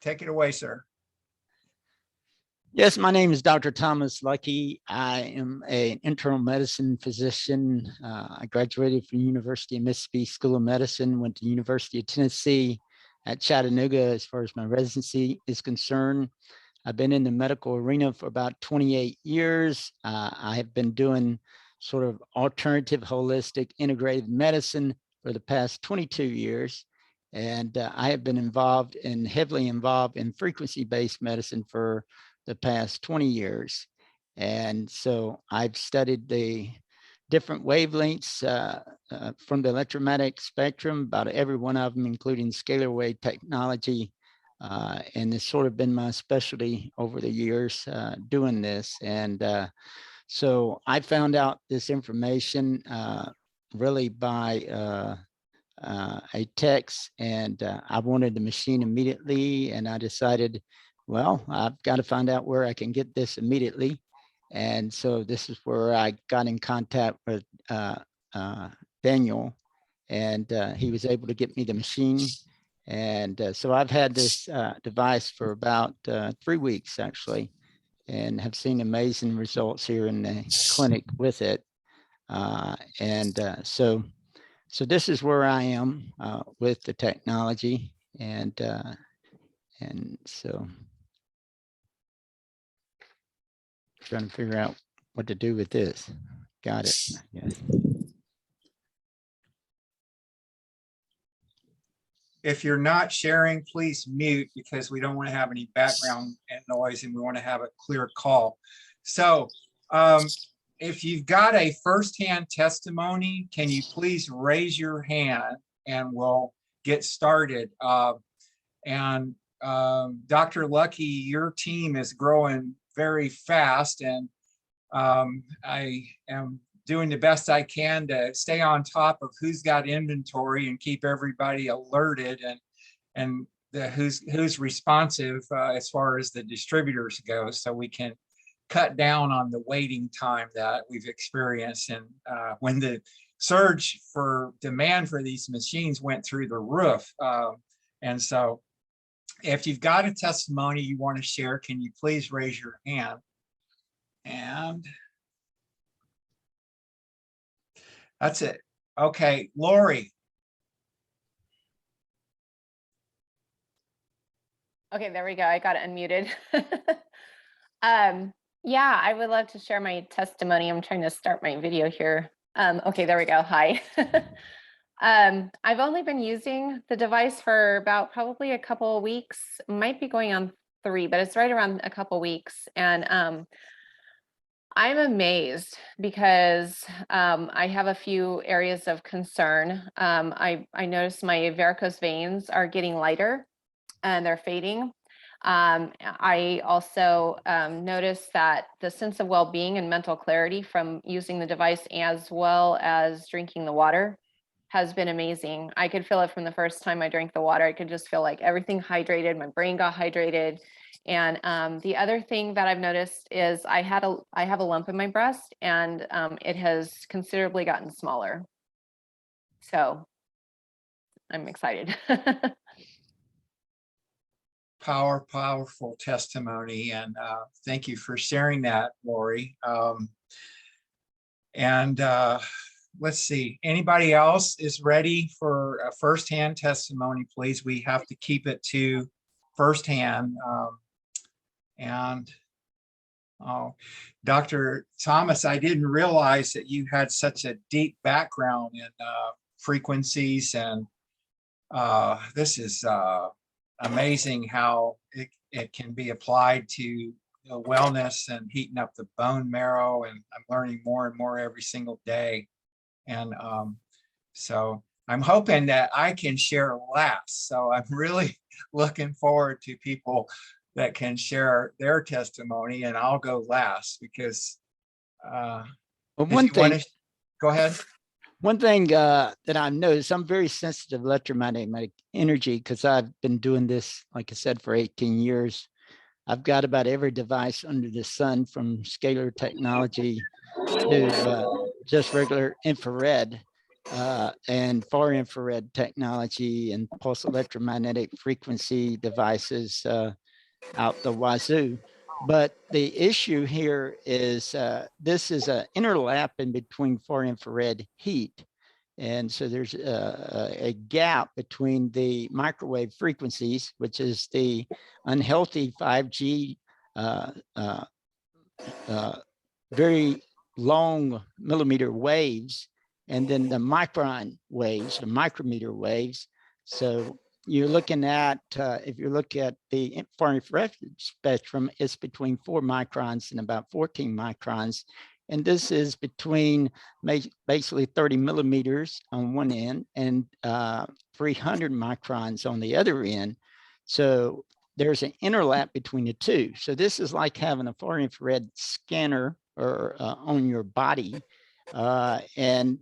Take it away, sir. Yes, my name is Dr. Thomas Lucky. I am an internal medicine physician. I graduated from the University of Mississippi School of Medicine, went to the University of Tennessee at Chattanooga as far as my residency is concerned. I've been in the medical arena for about 28 years. I have been doing sort of alternative, holistic, integrative medicine for the past 22 years. And I have been heavily involved in frequency-based medicine for the past 20 years. And so I've studied the different wavelengths from the electromagnetic spectrum, about every one of them, including scalar wave technology. And it's sort of been my specialty over the years doing this. And so I found out this information really by a text, and I wanted the machine immediately. And I decided, well, I've got to find out where I can get this immediately. And so this is where I got in contact with Daniel, and he was able to get me the machine. And so I've had this device for about 3 weeks, actually, and have seen amazing results here in the clinic with it. So this is where I am with the technology, and so trying to figure out what to do with this. Got it. Yes. If you're not sharing, please mute, because we don't want to have any background noise and we want to have a clear call. So if you've got a firsthand testimony, can you please raise your hand and we'll get started. And Dr. Lucky, your team is growing very fast, and I am doing the best I can to stay on top of who's got inventory and keep everybody alerted, and who's responsive as far as the distributors go, so we can cut down on the waiting time that we've experienced. And when the surge for demand for these machines went through the roof. And so if you've got a testimony you want to share, can you please raise your hand? And that's it. Okay, Lori. Okay, there we go. I got it unmuted. Yeah, I would love to share my testimony. I'm trying to start my video here. Okay, there we go. Hi. I've only been using the device for about probably a couple of weeks, might be going on 3, but it's right around a couple of weeks. And I'm amazed because I have a few areas of concern. I noticed my varicose veins are getting lighter and they're fading. I also noticed that the sense of well-being and mental clarity from using the device, as well as drinking the water, has been amazing. I could feel it from the first time I drank the water. I could just feel like everything hydrated, my brain got hydrated. And the other thing that I've noticed is I have a lump in my breast, and it has considerably gotten smaller. So I'm excited. Powerful testimony, and thank you for sharing that, Lori. Let's see, anybody else is ready for a firsthand testimony? Please, we have to keep it to firsthand. Dr. Thomas, I didn't realize that you had such a deep background in frequencies, and this is amazing how it can be applied to wellness and heating up the bone marrow. And I'm learning more and more every single day. And so I'm hoping that I can share last. So I'm really looking forward to people that can share their testimony, and I'll go last because well, one thing, go ahead. One thing that I've noticed, I'm very sensitive to electromagnetic energy because I've been doing this, like I said, for 18 years. I've got about every device under the sun, from scalar technology to just regular infrared. and far infrared technology and pulse electromagnetic frequency devices out the wazoo. But the issue here is this is an interlap in between far infrared heat. And so there's a gap between the microwave frequencies, which is the unhealthy 5G, very long millimeter waves, and then the micron waves, the micrometer waves. So you're looking at, if you look at the far infrared spectrum, it's between 4 microns and about 14 microns. And this is between basically 30 millimeters on one end and 300 microns on the other end. So there's an interlap between the two. So this is like having a far infrared scanner or on your body. And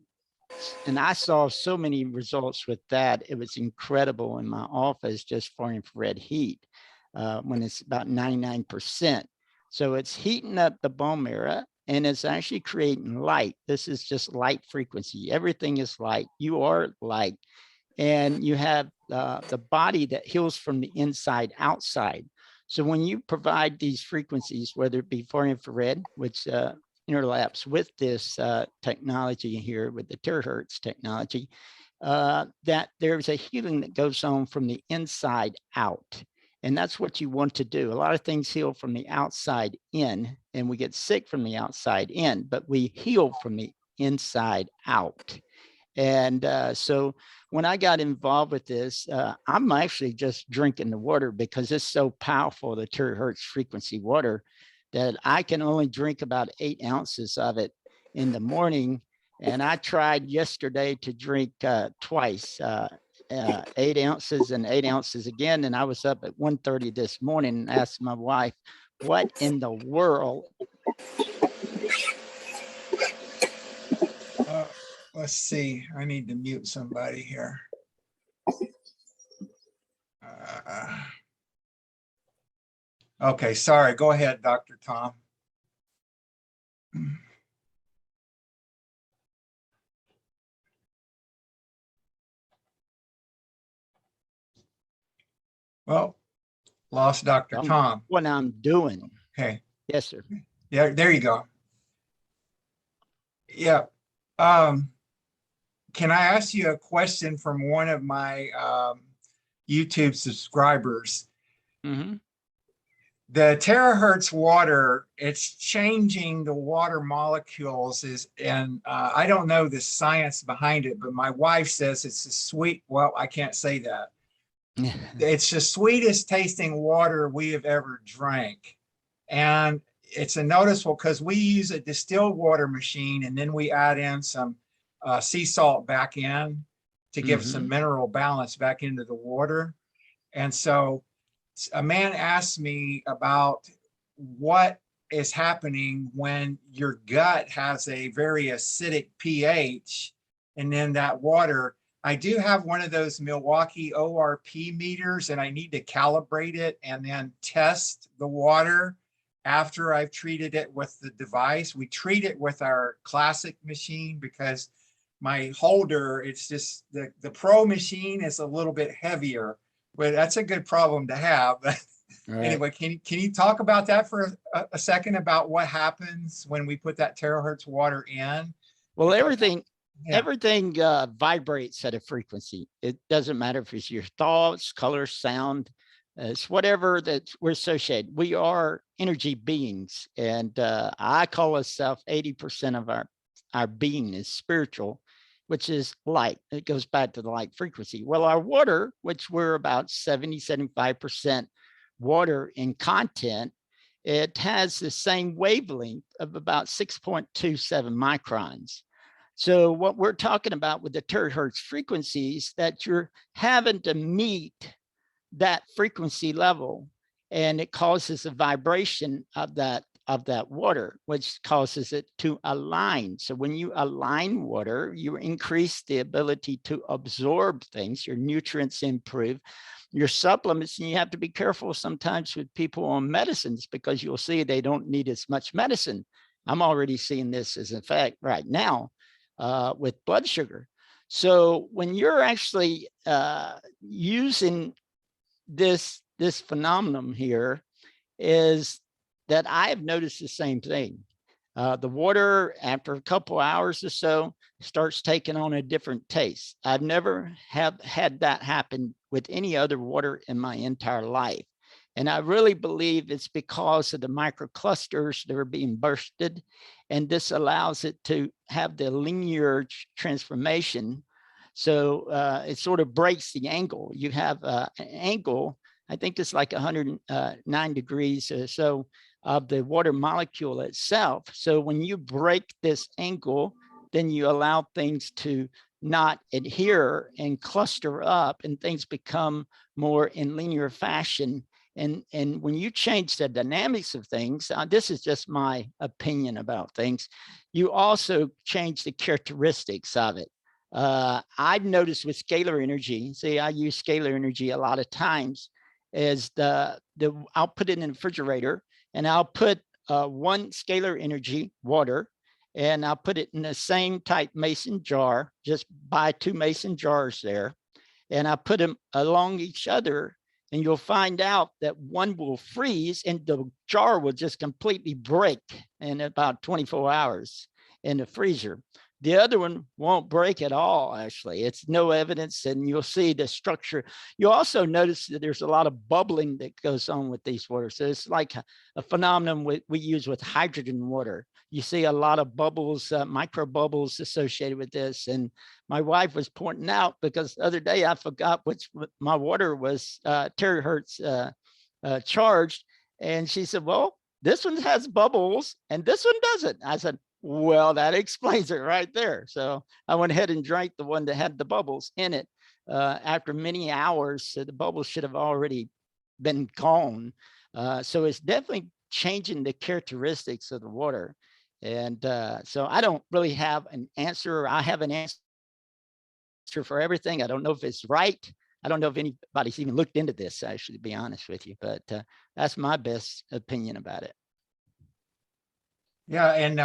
I saw so many results with that. It was incredible in my office, just far infrared heat when it's about 99%. So it's heating up the bone marrow and it's actually creating light. This is just light frequency. Everything is light. You are light. And you have the body that heals from the inside outside. So when you provide these frequencies, whether it be far infrared, which interlaps with this technology here, with the TeraHertz technology, that there's a healing that goes on from the inside out. And that's what you want to do. A lot of things heal from the outside in, and we get sick from the outside in, but we heal from the inside out. And so when I got involved with this, I'm actually just drinking the water because it's so powerful, the TeraHertz frequency water, that I can only drink about 8 ounces of it in the morning. And I tried yesterday to drink twice, 8 ounces and 8 ounces again. And I was up at 1:30 this morning and asked my wife, what in the world? Let's see. I need to mute somebody here. Okay, sorry. Go ahead, Dr. Tom. Well, lost Dr. Tom. What I'm doing. Okay. Yes, sir. Yeah, there you go. Yeah. Can I ask you a question from one of my YouTube subscribers? Mm-hmm. The TeraHertz water, it's changing the water molecules and I don't know the science behind it, but my wife says it's a sweet, well, I can't say that. It's the sweetest tasting water we have ever drank. And it's a noticeable because we use a distilled water machine and then we add in some sea salt back in to give some mineral balance back into the water. And so a man asked me about what is happening when your gut has a very acidic pH, and then that water, I do have one of those Milwaukee ORP meters and I need to calibrate it and then test the water after I've treated it with the device. We treat it with our classic machine because my holder, it's just the Pro machine is a little bit heavier, but that's a good problem to have. Right. Anyway, can you talk about that for a second about what happens when we put that TeraHertz water in? Well, everything vibrates at a frequency. It doesn't matter if it's your thoughts, color, sound, it's whatever that we're associated. We are energy beings, and I call myself 80% of our being is spiritual, which is light. It goes back to the light frequency. Well, our water, which we're about 75% water in content, it has the same wavelength of about 6.27 microns. So what we're talking about with the TeraHertz frequencies, that you're having to meet that frequency level, and it causes a vibration of that water, which causes it to align. So when you align water, you increase the ability to absorb things, your nutrients improve, your supplements, and you have to be careful sometimes with people on medicines because you'll see they don't need as much medicine. I'm already seeing this as a fact right now with blood sugar. So when you're actually using this phenomenon here, is that I have noticed the same thing. The water, after a couple hours or so, starts taking on a different taste. I've never have had that happen with any other water in my entire life. And I really believe it's because of the microclusters that are being bursted. And this allows it to have the linear transformation. So it sort of breaks the angle. You have an angle, I think it's like 109 degrees or so of the water molecule itself. So when you break this angle, then you allow things to not adhere and cluster up, and things become more in linear fashion. And when you change the dynamics of things, this is just my opinion about things, you also change the characteristics of it. I've noticed with scalar energy, see, I use scalar energy a lot of times, is I'll put it in the refrigerator, and I'll put one scalar energy water, and I'll put it in the same type mason jar, just buy 2 mason jars there, and I put them along each other, and you'll find out that one will freeze and the jar will just completely break in about 24 hours in the freezer. The other one won't break at all, actually. It's no evidence, and you'll see the structure. You also notice that there's a lot of bubbling that goes on with these waters. So it's like a phenomenon we use with hydrogen water. You see a lot of bubbles, micro bubbles associated with this. And my wife was pointing out, because the other day I forgot which my water was TeraHertz charged. And she said, well, this one has bubbles and this one doesn't. I said, well, that explains it right there. So I went ahead and drank the one that had the bubbles in it. After many hours, so the bubbles should have already been gone. So it's definitely changing the characteristics of the water. And so I don't really have an answer. I have an answer for everything. I don't know if it's right. I don't know if anybody's even looked into this, actually, to be honest with you, but that's my best opinion about it. Yeah, and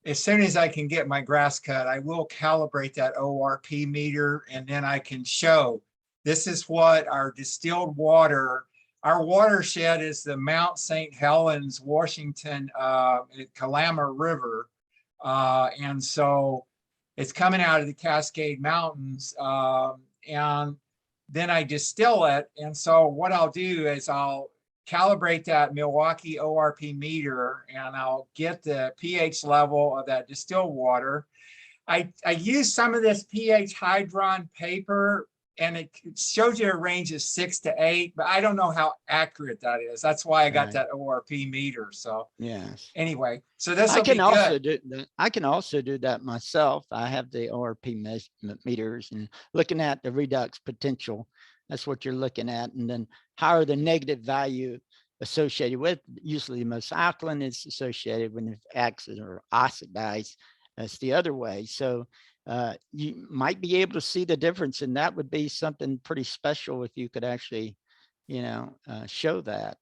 as soon as I can get my grass cut, I will calibrate that ORP meter, and then I can show this is what our distilled water, our watershed is the Mount St. Helens, Washington, Kalama River. And so it's coming out of the Cascade Mountains, and then I distill it. And so what I'll do is I'll calibrate that Milwaukee ORP meter, and I'll get the pH level of that distilled water. I use some of this pH hydron paper, and it shows you a range of 6 to 8, but I don't know how accurate that is. That's why I got that ORP meter. So yes. Anyway, so this I can also do that. I can also do that myself. I have the ORP measurement meters, and looking at the redox potential. That's what you're looking at. And then higher the negative value associated with, usually the most alkaline is associated when it's acid or oxidized. That's the other way. So you might be able to see the difference, and that would be something pretty special if you could actually, show that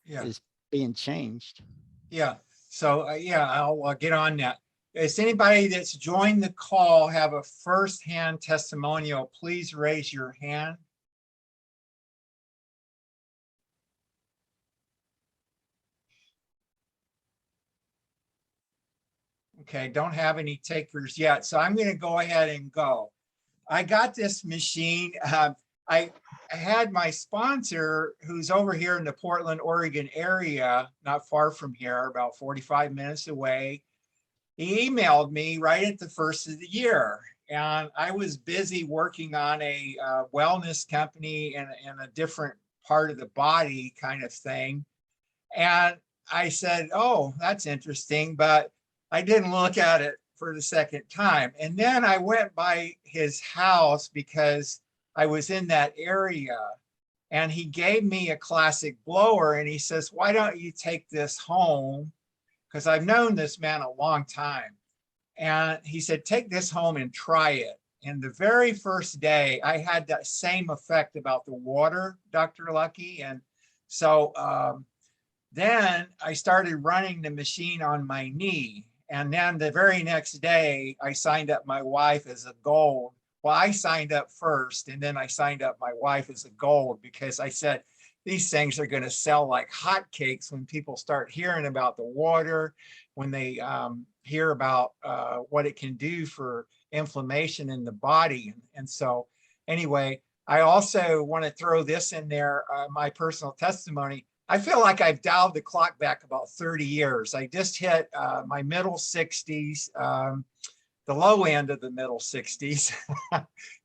is being changed. Yeah. So yeah, I'll get on that. Is anybody that's joined the call have a firsthand testimonial? Please raise your hand. Okay, don't have any takers yet. So I'm going to go ahead and go. I got this machine. I had my sponsor, who's over here in the Portland, Oregon area, not far from here, about 45 minutes away. He emailed me right at the first of the year. And I was busy working on a wellness company in a different part of the body kind of thing. And I said, oh, that's interesting, but I didn't look at it for the second time. And then I went by his house because I was in that area, and he gave me a classic blower, and he says, why don't you take this home? Because I've known this man a long time. And he said, take this home and try it. And the very first day I had that same effect about the water, Dr. Lucky. And so then I started running the machine on my knee. And then the very next day, I signed up my wife as a gold. Well, I signed up first, and then I signed up my wife as a gold because I said, these things are going to sell like hotcakes when people start hearing about the water, when they hear about what it can do for inflammation in the body. And so anyway, I also want to throw this in there, my personal testimony. I feel like I've dialed the clock back about 30 years. I just hit my middle 60s, the low end of the middle 60s.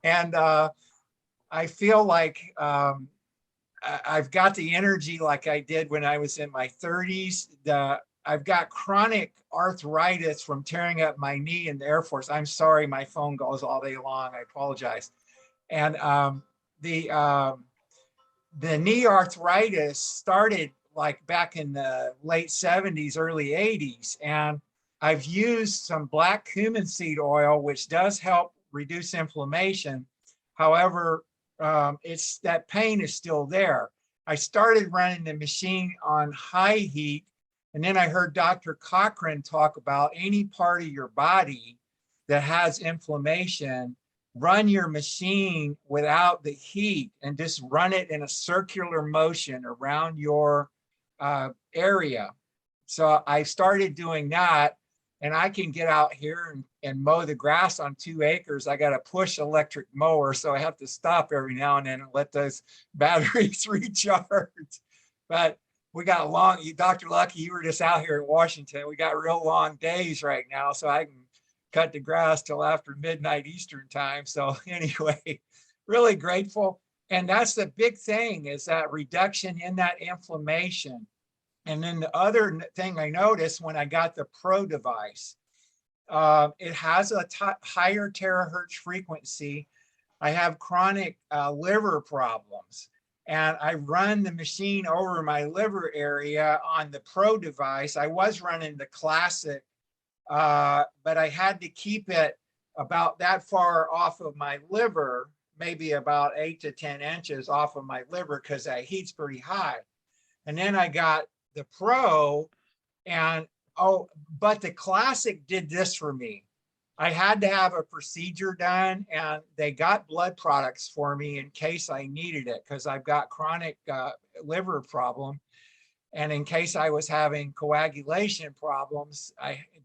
And I feel like I've got the energy like I did when I was in my 30s. I've got chronic arthritis from tearing up my knee in the Air Force. I'm sorry, my phone goes all day long. I apologize. And the knee arthritis started like back in the late 70s, early 80s. And I've used some black cumin seed oil, which does help reduce inflammation. However, it's that pain is still there. I started running the machine on high heat, and then I heard Dr. Cochran talk about any part of your body that has inflammation, run your machine without the heat and just run it in a circular motion around your area. So I started doing that, and I can get out here and mow the grass on 2 acres. I got a push electric mower, so I have to stop every now and then and let those batteries recharge. But we got long, Dr. Lucky, you were just out here in Washington. We got real long days right now, so I can cut the grass till after midnight Eastern time. So anyway, really grateful. And that's the big thing, is that reduction in that inflammation. And then the other thing I noticed when I got the Pro device, it has a higher terahertz frequency. I have chronic liver problems, and I run the machine over my liver area on the Pro device. I was running the classic, but I had to keep it about that far off of my liver, maybe about 8 to 10 inches off of my liver, because that heat's pretty high. And then I got the Pro, and but the classic did this for me. I had to have a procedure done, and they got blood products for me in case I needed it, because I've got chronic liver problem. And in case I was having coagulation problems,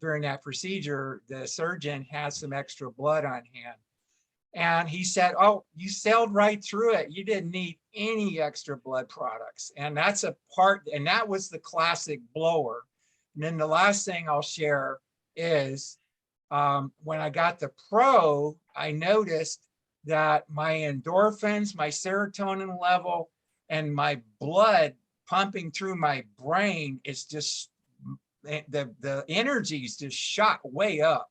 during that procedure, the surgeon had some extra blood on hand. And he said, oh, you sailed right through it. You didn't need any extra blood products. And that's a part, and that was the classic blower. And then the last thing I'll share is when I got the Pro, I noticed that my endorphins, my serotonin level, and my blood pumping through my brain is just, the energy's just shot way up.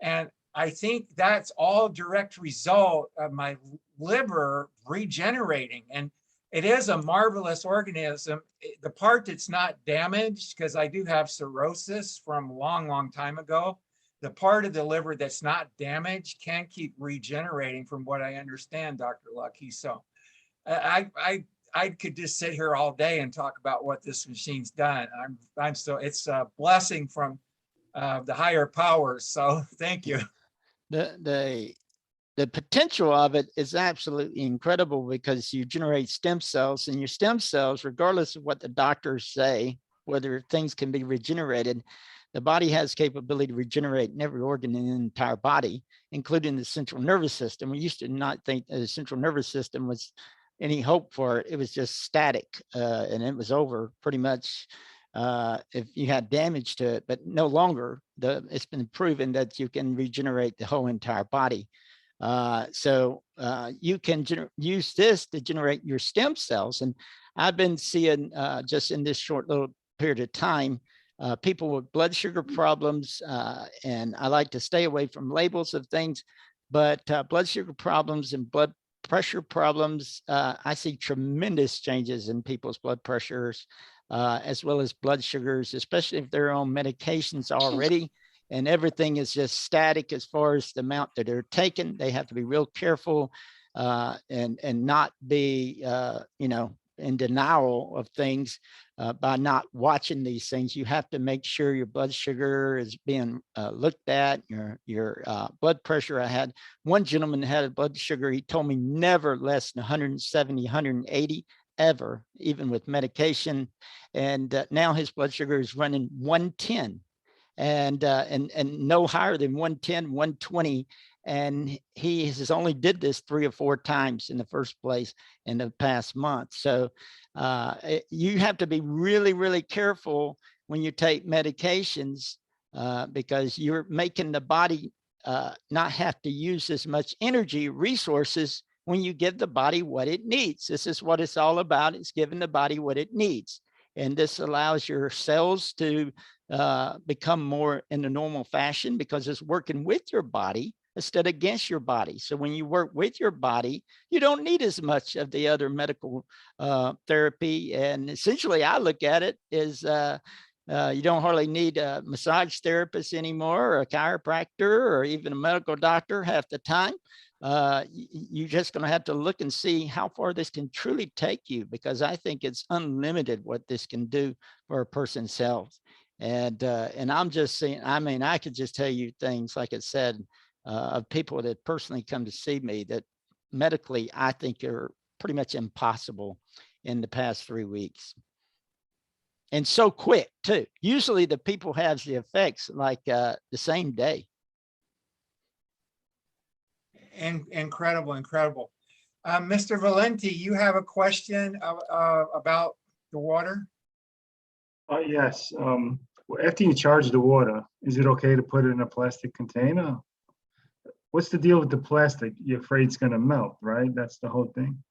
And I think that's all direct result of my liver regenerating. And it is a marvelous organism. The part that's not damaged, because I do have cirrhosis from a long, long time ago, the part of the liver that's not damaged can keep regenerating, from what I understand, Dr. Lucky. So I could just sit here all day and talk about what this machine's done. It's a blessing from the higher powers. So thank you. The potential of it is absolutely incredible, because you generate stem cells, and your stem cells, regardless of what the doctors say, whether things can be regenerated, the body has capability to regenerate in every organ in the entire body, including the central nervous system. We used to not think that the central nervous system was any hope for it. It was just static, and it was over pretty much if you had damage to it, but no longer. It's been proven that you can regenerate the whole entire body. So you can use this to generate your stem cells. And I've been seeing just in this short little period of time, people with blood sugar problems, and I like to stay away from labels of things, but blood sugar problems and blood pressure problems, I see tremendous changes in people's blood pressures, as well as blood sugars, especially if they're on medications already and everything is just static as far as the amount that they're taking. They have to be real careful and not be, in denial of things by not watching these things. You have to make sure your blood sugar is being looked at, your blood pressure. I had one gentleman had a blood sugar, he told me never less than 170, 180 ever, even with medication. And now his blood sugar is running 110 and no higher than 110, 120. And he has only did this 3 or 4 times in the first place in the past month. So you have to be really, really careful when you take medications because you're making the body not have to use as much energy resources when you give the body what it needs. This is what it's all about. It's giving the body what it needs. And this allows your cells to become more in the normal fashion because it's working with your body instead against your body. So when you work with your body, you don't need as much of the other medical therapy. And essentially, I look at it as you don't hardly need a massage therapist anymore, or a chiropractor, or even a medical doctor half the time. You're just going to have to look and see how far this can truly take you, because I think it's unlimited what this can do for a person's health. And I'm just saying, I mean, I could just tell you things, like I said, of people that personally come to see me that medically I think are pretty much impossible in the past 3 weeks. And so quick too. Usually the people have the effects like the same day. Incredible, incredible. Mr. Valenti, you have a question about the water? Yes. After you charge the water, is it okay to put it in a plastic container? What's the deal with the plastic? You're afraid it's going to melt, right? That's the whole thing.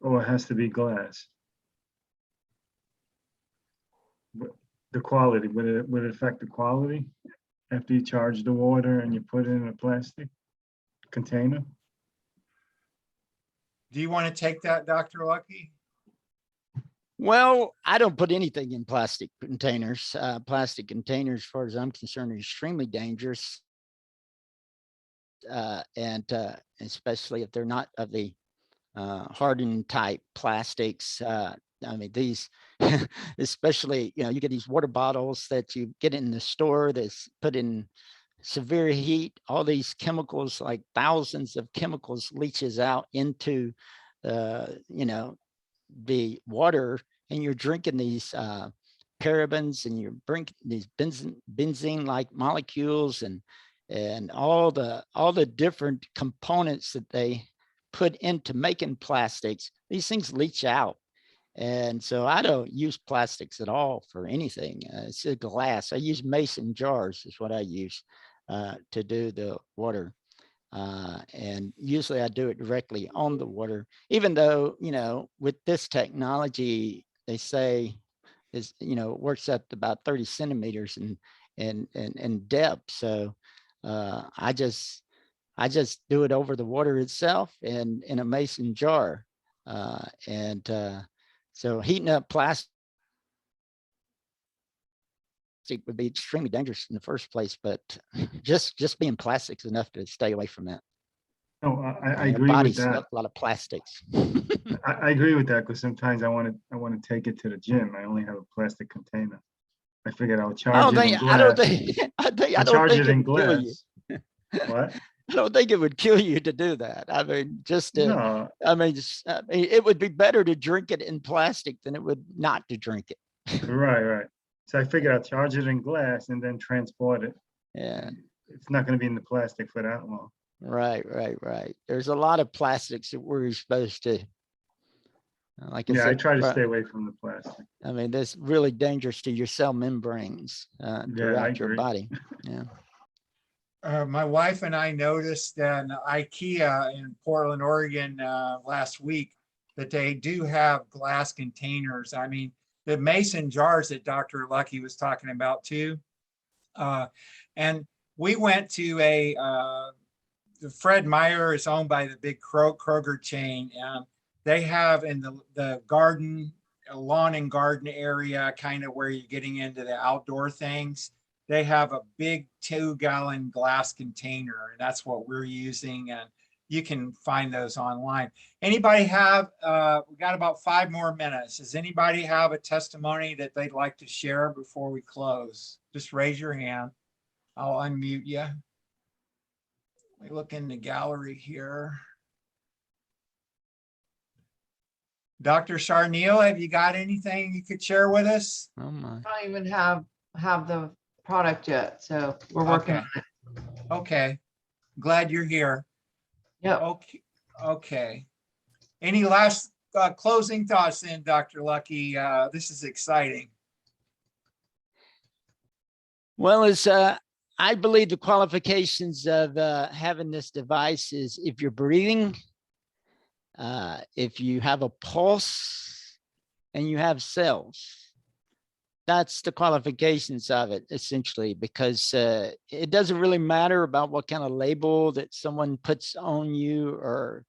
Or it has to be glass. The quality, would it affect the quality after you charge the water and you put it in a plastic container? Do you want to take that, Dr. Lucky? Well, I don't put anything in plastic containers. Plastic containers, as far as I'm concerned, are extremely dangerous. And especially if they're not of the hardened type plastics. I mean, these, especially, you know, you get these water bottles that you get in the store that's put in severe heat, all these chemicals, like thousands of chemicals leaches out into, you know, the water, and you're drinking these parabens, and you're drinking these benzene like molecules, and all the different components that they put into making plastics. These things leach out. And so I don't use plastics at all for anything. It's a glass. I use mason jars is what I use to do the water. And usually I do it directly on the water, even though, you know, with this technology, they say is, you know, it works up to about 30 centimeters in depth. So I just do it over the water itself and in a mason jar. So heating up plastic would be extremely dangerous in the first place, but just being plastic is enough to stay away from that. No, I agree with that. A lot of plastics. I agree with that, because sometimes I want to take it to the gym. I only have a plastic container. I figured I'll charge it in glass. I don't think it would kill you. What? I don't think it would kill you to do that. I mean, No. I mean, it would be better to drink it in plastic than it would not to drink it. Right. So I figured I'll charge it in glass and then transport it. Yeah. It's not going to be in the plastic for that long. Right. There's a lot of plastics that we're exposed to. Like I said, I try to stay away from the plastic. I mean, that's really dangerous to your cell membranes throughout your body. Yeah. My wife and I noticed an IKEA in Portland, Oregon last week that they do have glass containers. I mean, the mason jars that Dr. Lucky was talking about too. And we went to Fred Meyer is owned by the big Kroger chain. And they have in the garden, lawn and garden area, kind of where you're getting into the outdoor things. They have a big 2-gallon glass container, and that's what we're using. And you can find those online. Anybody have, we got about 5 more minutes. Does anybody have a testimony that they'd like to share before we close? Just raise your hand. I'll unmute you. We look in the gallery here. Dr. Charneil, have you got anything you could share with us? Oh my. I don't even have the product yet, so we're working Okay. on it. Okay. Glad you're here. Yep. Okay. Okay. Any last closing thoughts then, Dr. Lucky? This is exciting. Well, I believe the qualifications of having this device is if you're breathing, if you have a pulse, and you have cells. That's the qualifications of it, essentially, because it doesn't really matter about what kind of label that someone puts on you, or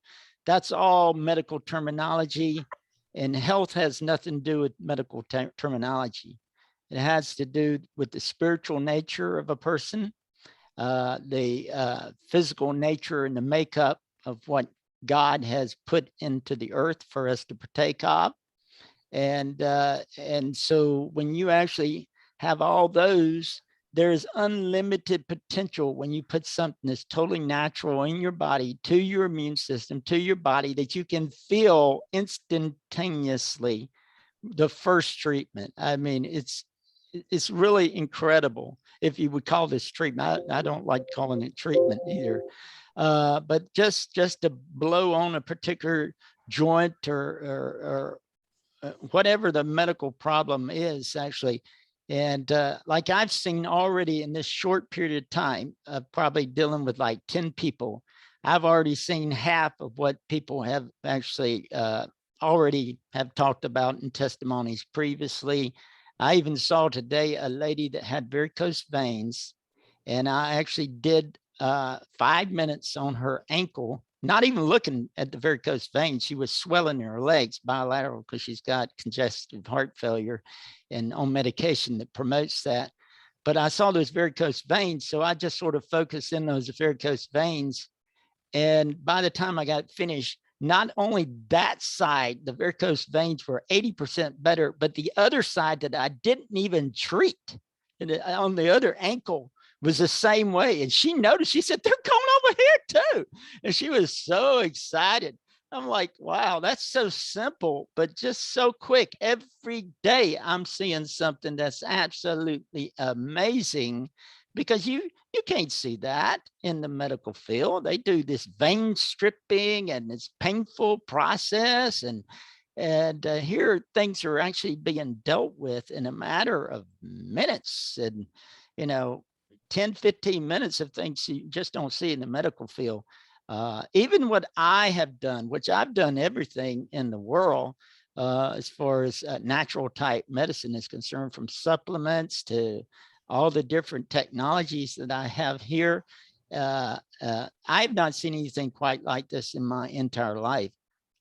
that's all medical terminology, and health has nothing to do with medical terminology. It has to do with the spiritual nature of a person, the physical nature and the makeup of what God has put into the earth for us to partake of. And so when you actually have all those, there's unlimited potential when you put something that's totally natural in your body, to your immune system, to your body, that you can feel instantaneously the first treatment. I mean, it's really incredible, if you would call this treatment. I don't like calling it treatment either. But just to blow on a particular joint or whatever the medical problem is, actually. And like I've seen already in this short period of time, probably dealing with like 10 people, I've already seen half of what people have actually already have talked about in testimonies previously. I even saw today a lady that had varicose veins, and I actually did 5 minutes on her ankle, not even looking at the varicose veins. She was swelling in her legs bilateral because she's got congestive heart failure and on medication that promotes that. But I saw those varicose veins, so I just sort of focused in those varicose veins. And by the time I got finished, not only that side, the varicose veins were 80% better, but the other side that I didn't even treat, on the other ankle, was the same way. And she noticed, she said, they're going over here too. And she was so excited. I'm like, wow, that's so simple, but just so quick. Every day I'm seeing something that's absolutely amazing, because you can't see that in the medical field. They do this vein stripping and it's painful process. And here things are actually being dealt with in a matter of minutes. And, 10, 15 minutes of things you just don't see in the medical field. Even what I have done, which I've done everything in the world as far as natural type medicine is concerned, from supplements to all the different technologies that I have here. I've not seen anything quite like this in my entire life.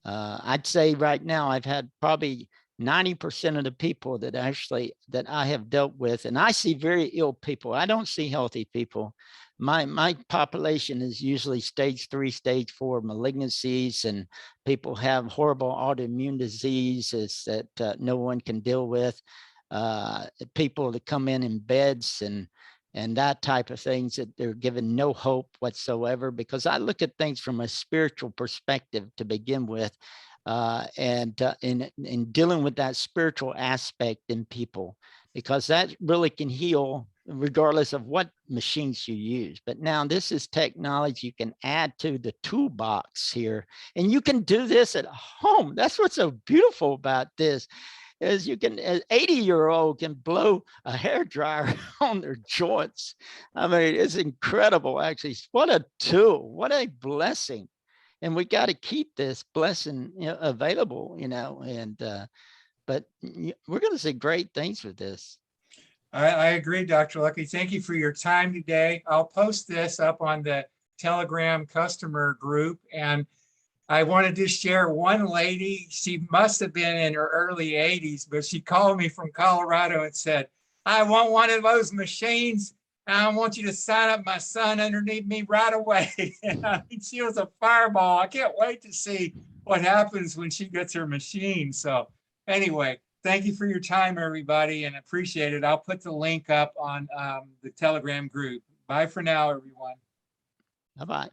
I'd say right now I've had probably 90% of the people that I have dealt with, and I see very ill people. I don't see healthy people. My population is usually stage 3, stage 4 malignancies, and people have horrible autoimmune diseases that no one can deal with. People that come in beds and that type of things, that they're given no hope whatsoever, because I look at things from a spiritual perspective to begin with. And in dealing with that spiritual aspect in people, because that really can heal regardless of what machines you use. But now this is technology you can add to the toolbox here, and you can do this at home. That's what's so beautiful about this, is you can, an 80-year-old can blow a hairdryer on their joints. I mean, it's incredible, actually. What a tool, what a blessing. And we got to keep this blessing available, but we're going to see great things with this. I agree, Dr. Lucky. Thank you for your time today. I'll post this up on the Telegram customer group. And I wanted to share one lady. She must have been in her early 80s, but she called me from Colorado and said, I want one of those machines I want you to sign up my son underneath me right away. I mean, she was a fireball. I can't wait to see what happens when she gets her machine. So anyway, thank you for your time, everybody, and appreciate it. I'll put the link up on the Telegram group. Bye for now, everyone. Bye-bye.